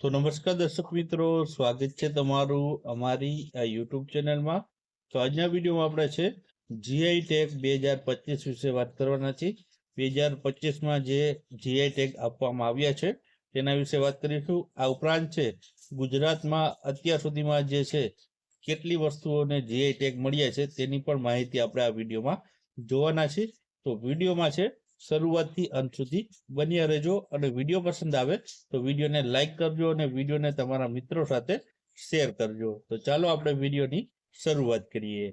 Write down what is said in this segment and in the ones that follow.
તો નમસ્કાર દર્શક મિત્રો, સ્વાગત છે તમારું અમારી આ યુટ્યુબ ચેનલમાં. તો આજના વિડીયોમાં આપણે છે જીઆઈ ટેગ 2025 વિશે વાત કરવાના છીએ. 2025માં જે જીઆઈ ટેગ આપવામાં આવ્યા છે તેના વિશે વાત કરીશું. આ ઉપરાંત છે ગુજરાતમાં અત્યાર સુધીમાં જે છે કેટલી વસ્તુઓને જીઆઈ ટેગ મળ્યા છે તેની પણ માહિતી આપણે આ વિડીયોમાં જોવાના છીએ. તો વિડીયોમાં છે શરૂઆતથી અંત સુધી બન્યા રહેજો, અને વિડીયો પસંદ આવે તો વિડીયોને લાઈક કરજો અને વિડીયોને તમારા મિત્રો સાથે શેર કરજો. તો ચાલો આપણે વિડીયોની શરૂઆત કરીએ.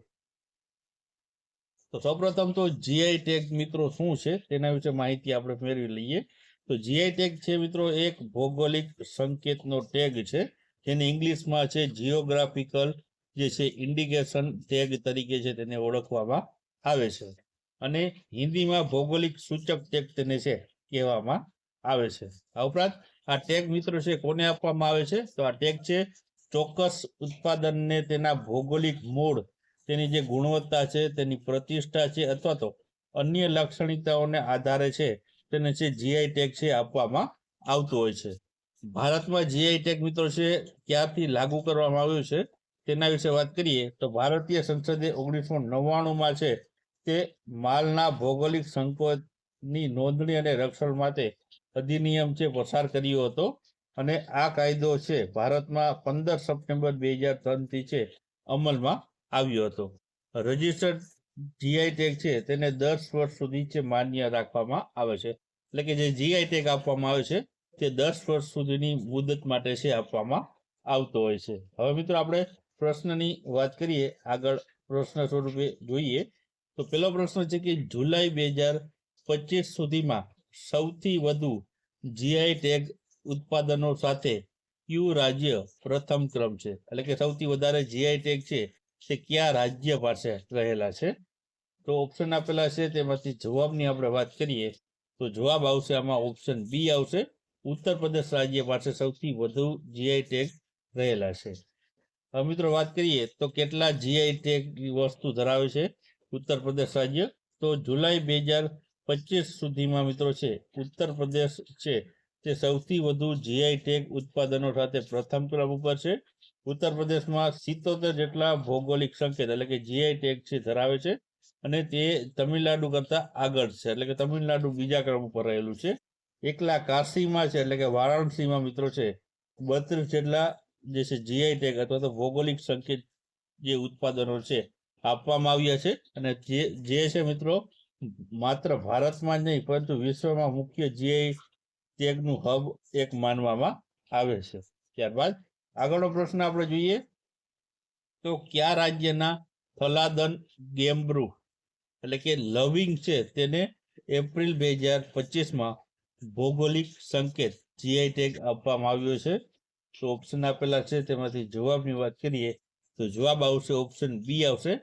તો સૌપ્રથમ તો જીઆઈ ટેગ મિત્રો શું છે તેના વિશે માહિતી આપણે મેળવી લઈએ. તો જીઆઈ ટેગ છે મિત્રો એક ભૌગોલિક સંકેતનો ટેગ છે, જેને ઇંગ્લિશમાં છે જીઓગ્રાફિકલ જે છે ઇન્ડિકેશન ટેગ તરીકે છે તેને ઓળખવામાં આવે છે, અને હિન્દીમાં ભૌગોલિક સૂચક ટેગ તેને છે કહેવામાં આવે છે. આ ઉપરાંત આ ટેગ મિત્રો છે કોને આપવામાં આવે છે? તો આ ટેગ છે ચોક્કસ ઉત્પાદનને તેના ભૌગોલિક મૂળ, તેની જે ગુણવત્તા છે, તેની પ્રતિષ્ઠા છે, અથવા તો અન્ય લાક્ષણિકતાઓને આધારે છે તેને છે જીઆઈ ટેગ છે આપવામાં આવતો હોય છે. ભારતમાં જીઆઈ ટેગ મિત્રો છે ક્યારથી લાગુ કરવામાં આવ્યું છે તેના વિશે વાત કરીએ તો ભારતીય સંસદે 1999માં છે તે માલના ભૌગોલિક સંકેતની નોંધણી અને રક્ષણ માટે અધિનિયમ છે પસાર કર્યો હતો, અને આ કાયદો છે ભારતમાં 15 સપ્ટેમ્બર 2003થી છે અમલમાં આવ્યો હતો. રજિસ્ટર્ડ જીઆઈ ટેગ છે તેને 10 વર્ષ સુધી છે માન્ય રાખવામાં આવે છે. એટલે કે જે જીઆઈ ટેગ આપવામાં આવે છે તે 10 વર્ષ સુધીની મુદત માટે છે આપવામાં આવતો હોય છે. હવે મિત્રો આપણે પ્રશ્નની વાત કરીએ, આગળ પ્રશ્ન સ્વરૂપે જોઈએ. તો પહેલો પ્રશ્ન છે કે જુલાઈ 2025 સુધીમાં સૌથી વધુ જીઆઈ ટેગ ઉત્પાદનો સાથે કયું રાજ્ય પ્રથમ ક્રમ છે? એટલે કે સૌથી વધારે જીઆઈ ટેગ છે તે કયા રાજ્ય પાસે રહેલા છે? તો ઓપ્શન આપેલા છે તેમાંથી જવાબની આપણે વાત કરીએ તો જવાબ આવશે આમાં ઓપ્શન બી આવશે. ઉત્તર પ્રદેશ રાજ્ય પાસે સૌથી વધુ જીઆઈ ટેગ રહેલા છે. હવે મિત્રો વાત કરીએ તો કેટલા જીઆઈ ટેગ વસ્તુ ધરાવે છે ઉત્તર પ્રદેશ રાજ્ય? તો જુલાઈ 2025 સુધીમાં મિત્રો છે ઉત્તર પ્રદેશ છે તે સૌથી વધુ જીઆઈ ટેગ ઉત્પાદનો સાથે પ્રથમ ક્રમ ઉપર છે. ઉત્તર પ્રદેશમાં 77 જેટલા ભૌગોલિક સંકેત એટલે કે જીઆઈ ટેગ છે ધરાવે છે, અને તે તમિલનાડુ કરતા આગળ છે, એટલે કે તમિલનાડુ બીજા ક્રમ ઉપર રહેલું છે. એકલા કાશીમાં છે એટલે કે વારાણસીમાં મિત્રો છે 32 જેટલા જે છે જીઆઈ ટેગ અથવા તો ભૌગોલિક સંકેત જે ઉત્પાદનો છે આપવામાં આવ્યા છે, અને જે છે મિત્રો માત્ર ભારતમાં જ નહીં પરંતુ વિશ્વમાં મુખ્ય જીઆઈ ટેગનું હબ એક માનવામાં આવે છે. ત્યારબાદ આગળનો પ્રશ્ન આપણે જોઈએ તો કયા રાજ્યના ફલાદન ગેમ્બ્રુ એટલે કે લવિંગ છે તેને એપ્રિલ 2025માં ભૌગોલિક સંકેત જીઆઈ ટેગ આપવામાં આવ્યો છે? તો ઓપ્શન આપેલા છે તેમાંથી જવાબની વાત કરીએ તો જવાબ આવશે ઓપ્શન બી આવશે.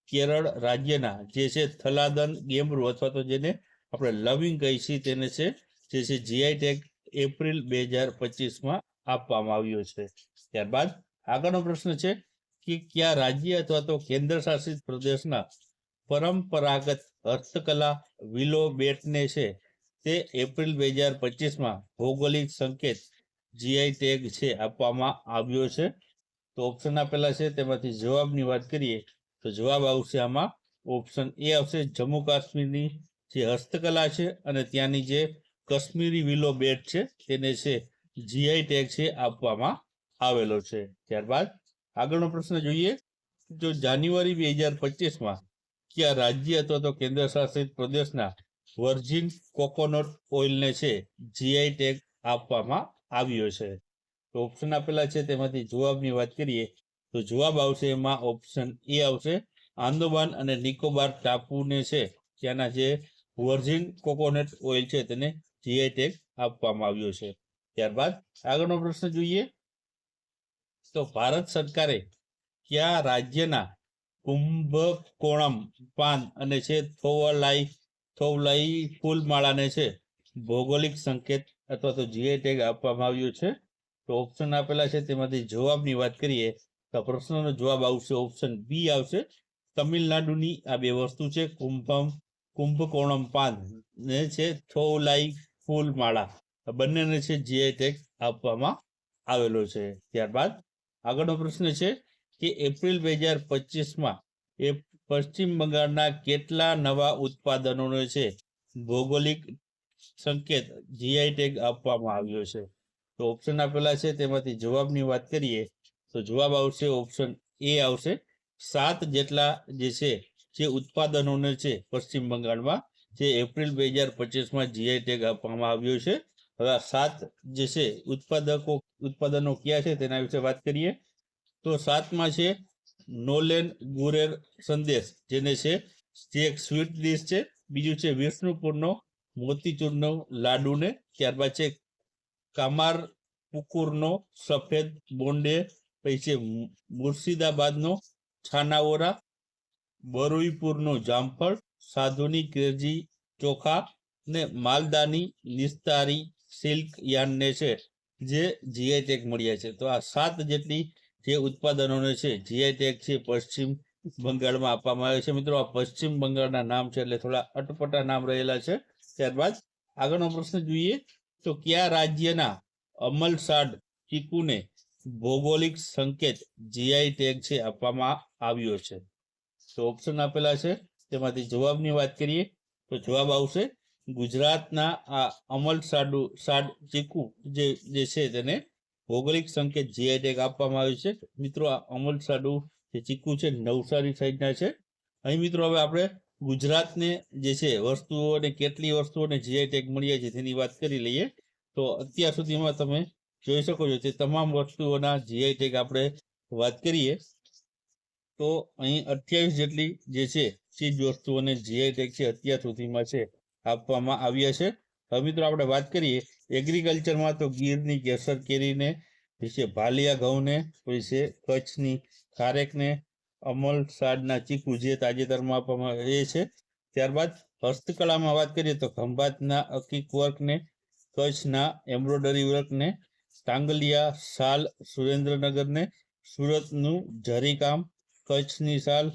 કેરળ રાજ્યના જે છે થલાદન ગેમ્બ્રુ અથવા તો જેને આપણે લવિંગ કહીએ છીએ તેને છે જે છે જીઆઈ ટેગ એપ્રિલ 2025માં આપવામાં આવ્યો છે. ત્યારબાદ આગળનો પ્રશ્ન છે કે કયા રાજ્ય અથવા તો કેન્દ્ર શાસિત પ્રદેશના પરંપરાગત હસ્તકલા વિલો બેટને છે તે એપ્રિલ 2025માં ભૌગોલિક સંકેત જીઆઈ ટેગ છે આપવામાં આવ્યો છે? તો ઓપ્શન આપેલા છે તેમાંથી જવાબની વાત કરીએ તો જવાબ આવશે આમાં ઓપ્શન એ આવશે. જમ્મુ કાશ્મીરની જે હસ્તકલા છે અને ત્યાંની જે કાશ્મીરી વિલો બેટ છે તેને છે જીઆઈ ટેગ છે આપવામાં આવેલો છે. ત્યારબાદ આગળનો પ્રશ્ન જોઈએ તો જાન્યુઆરી 2025માં કયા રાજ્ય અથવા તો કેન્દ્ર શાસિત પ્રદેશના વર્જિન કોકોનટ ઓઇલને છે જીઆઈ ટેગ આપવામાં આવ્યો છે? તો ઓપ્શન આપેલા છે તેમાંથી જવાબની વાત કરીએ તો જવાબ આવશે એમાં ઓપ્શન એ આવશે. આંદોમાન અને નિકોબાર ટાપુને છે ત્યાંના જે વર્જિન કોકોનટ ઓઇલ છે તેને જીઆઈ ટેગ આપવામાં આવ્યો છે. ત્યારબાદ આગળનો પ્રશ્ન જોઈએ તો ભારત સરકારે કયા રાજ્યના કુંભકોણમ પાન અને છે થોવલાઈ ફૂલમાળાને છે ભૌગોલિક સંકેત અથવા તો જીઆઈ ટેગ આપવામાં આવ્યો છે? તો ઓપ્શન આપેલા છે તેમાંથી જવાબની વાત કરીએ તો પ્રશ્નનો જવાબ આવશે ઓપ્શન બી આવશે. તમિલનાડુની આ બે વસ્તુ છે કુંભકોણમ પાન ને છે થોવલાઈ ફૂલમાળા, બંનેને છે જીઆઈ ટેગ આપવામાં આવેલો છે. ત્યારબાદ આગળનો પ્રશ્ન છે કે એપ્રિલ 2025માં એ પશ્ચિમ બંગાળના કેટલા નવા ઉત્પાદનોને છે ભૌગોલિક સંકેત જીઆઈ ટેગ આપવામાં આવ્યો છે? તો ઓપ્શન આપેલા છે, તેમાંથી જવાબની વાત કરીએ તો જવાબ આવશે ઓપ્શન એ આવશે. 7 જેટલા જે ઉત્પાદનોને છે પશ્ચિમ બંગાળમાં જે એપ્રિલ 2025માં જીઆઈ ટેગ આપવામાં આવ્યો છે. હવે આ 7 છે ઉત્પાદનો ક્યાં છે તેના વિશે વાત કરીએ તો 7માં છે નોલેન ગુરેર સંદેશ, જેને છે જે એક સ્વીટ ડીશ છે. બીજું છે વિષ્ણુપુરનો મોતીચૂરનો લાડુને. ત્યારબાદ છે કામાર પુકુરનો સફેદ બોંડે. પછી છે મુર્શિદાબાદનો છાનાઓરા, બરુઈપુરનો જામફળ, સાધુની ક્રેજી ચોખા ને માલદાની નિસ્તારી સિલ્ક યાર્નને છે જે જીઆઈ ટેગ મળ્યા છે. તો આ 7 જેટલી જે ઉત્પાદનોને છે જીઆઈ ટેગ છે પશ્ચિમ બંગાળમાં આપવામાં આવે છે. મિત્રો, આ પશ્ચિમ બંગાળના નામ છે એટલે થોડા અટપટા નામ રહેલા છે. ત્યારબાદ આગળનો પ્રશ્ન જોઈએ તો કયા રાજ્યના અમલસાડ ચીકુને ભૌગોલિક સંકેત જીઆઈ ટેગ છે આપવામાં આવ્યો છે? તો ઓપ્શન આપેલા છે, તેમાંથી જવાબની વાત કરીએ તો જવાબ આવશે ગુજરાતના આ સાડ ચીકુ જે છે તેને ભૌગોલિક સંકેત જીઆઈ ટેગ આપવામાં આવ્યું છે. મિત્રો, આ અમલસાડુ જે ચીકુ છે નવસારી સાઈડના છે. અહીં મિત્રો હવે આપણે ગુજરાતને જે છે વસ્તુઓ અને કેટલી વસ્તુઓને જીઆઈ ટેગ મળ્યા છે તેની વાત કરી લઈએ. તો અત્યાર સુધીમાં તમે જોઈ શકો છો તે તમામ વસ્તુઓના જીઆઈ ટેગ આપણે વાત કરીએ તો અહીં 28 જેટલી જે છે ચીજ વસ્તુઓને જીઆઈ ટેગ છે અત્યાર સુધીમાં છે આપવામાં આવ્યા છે. હવે મિત્રો આપણે વાત કરીએ એગ્રીકલ્ચરમાં તો ગીરની કેસર કેરીને, પછી ભાલિયા ઘઉંને, પછી છે કચ્છની ખારેકને, અમલસાડના ચીકુ જે તાજેતરમાં આપવામાં એ છે. ત્યારબાદ હસ્તકલામાં વાત કરીએ તો ખંભાતના અકીક વર્કને, કચ્છના એમ્બ્રોઇડરી વર્કને, ટાંગલિયા શાલ સુરેન્દ્રનગરને, સુરતનું જરીકામ, કચ્છની શાલ,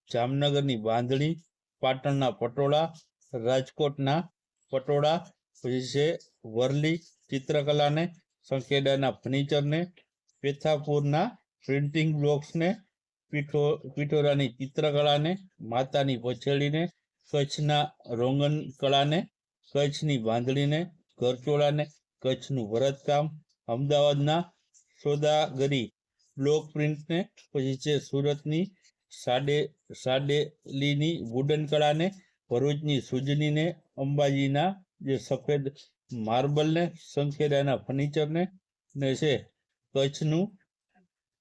જામનગરની બાંધણી, પાટણના પટોળા, રાજકોટના પટોળા, પછી છે વરલી ચિત્રકલાને, સંખેડાના ફર્નિચરને, પેથાપુરના પ્રિન્ટિંગ બ્લોક્સને, પિઠોરાની ચિત્રકલાને, માતાની પછેડીને, કચ્છના રોંગન કળાને, કચ્છની બાંધણીને, ઘરચોળાને, કચ્છનું ભરતકામ, અમદાવાદના સોદાગરી બ્લોક પ્રિન્ટને, પછી છે સુરતની સાડેલીની વુડન કળાને, ભરૂચની સુજનીને, અંબાજીના જે સફેદ માર્બલને, સંખેડાના ફર્નિચરને ને છે કચ્છનું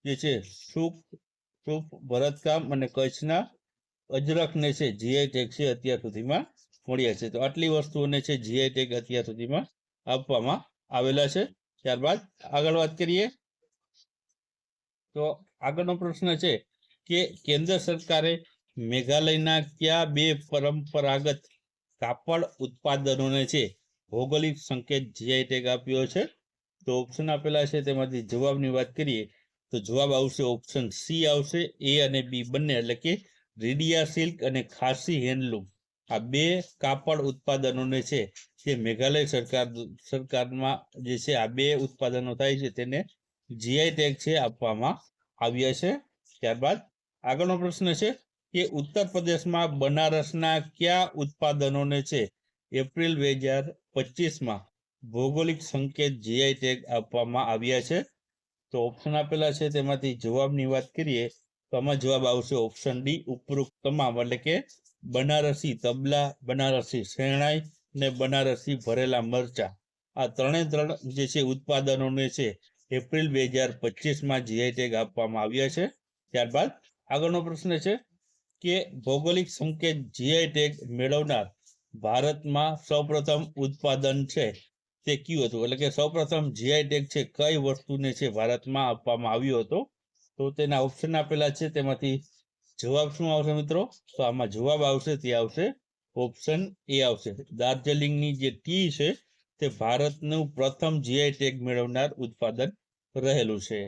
જે છે સૂપ ભરતકામ અને કચ્છના અજરખને છે જીઆઈ ટેગ છે અત્યાર સુધીમાં મળ્યા છે. તો આટલી વસ્તુઓને છે જીઆઈ ટેગ અત્યાર સુધીમાં આપવામાં આવેલા છે. ત્યારબાદ આગળ વાત કરીએ તો આગળનો પ્રશ્ન છે કે કેન્દ્ર સરકારે મેઘાલયના કયા 2 પરંપરાગત કાપડ ઉત્પાદનોને છે ભૌગોલિક સંકેત જીઆઈ ટેગ આપ્યો છે? તો ઓપ્શન આપેલા છે, તેમાંથી જવાબની વાત કરીએ તો જવાબ આવશે ઓપ્શન સી આવશે. એ અને બી બંને, એટલે કે રીડિયા સિલ્ક અને ખાસી હેન્ડલૂમ, આ 2 કાપડ ઉત્પાદનોને છે જે મેઘાલય સરકારમાં જે છે આ 2 ઉત્પાદનો થાય છે તેને જીઆઈ ટેગ છે આપવામાં આવ્યા છે. ત્યારબાદ આગળનો પ્રશ્ન છે કે ઉત્તર પ્રદેશમાં બનારસના કયા ઉત્પાદનોને છે એપ્રિલ 2025માં ભૌગોલિક સંકેત જીઆઈ ટેગ આપવામાં આવ્યા છે? તો ઓપ્શન આપેલા છે, તેમાંથી જવાબની વાત કરીએ તો આમાં જવાબ આવશે ઓપ્શન ડી ઉપરોક્ત તમામ, એટલે કે બનારસી તબલા, બનારસી શેરણાઈ ને બનારસી ભરેલા મરચા, આ 3 જે છે ઉત્પાદનોને છે એપ્રિલ 2025માં જીઆઈ ટેગ આપવામાં આવ્યા છે. ત્યારબાદ આગળનો પ્રશ્ન છે કે ભૌગોલિક સંકેત જીઆઈ ટેગ મેળવનાર ભારતમાં સૌપ્રથમ ઉત્પાદન છે તે કયું હતું? એટલે કે સૌપ્રથમ જીઆઈ ટેગ છે કઈ વસ્તુને છે ભારતમાં આપવામાં આવ્યો હતો? તો તેના ઓપ્શન આપેલા છે, તેમાંથી જવાબ શું આવશે મિત્રો? તો આમાં જવાબ આવશે તે આવશે ઓપ્શન એ આવશે. દાર્જિલિંગની જે ટી છે તે ભારતનું પ્રથમ જીઆઈ ટેગ મેળવનાર ઉત્પાદન રહેલું છે.